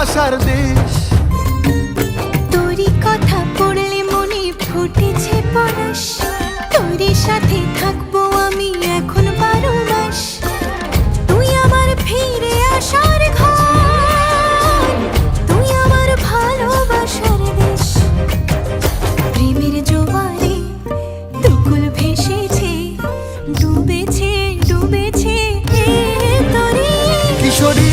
ভালোবাসার দেশ। তোরই কথা পড়লে মনে ফুটেছে পরশ, তোরই সাথে থাকবো আমি এখন 12 মাস। তুই আমার ফিরে আসার ঘর, তুই আমার ভালোবাসার দেশ। প্রেমের জোয়ারে দুকুল ভেসেছে, ডুবেছে ডুবেছে তোরে। কিশোরী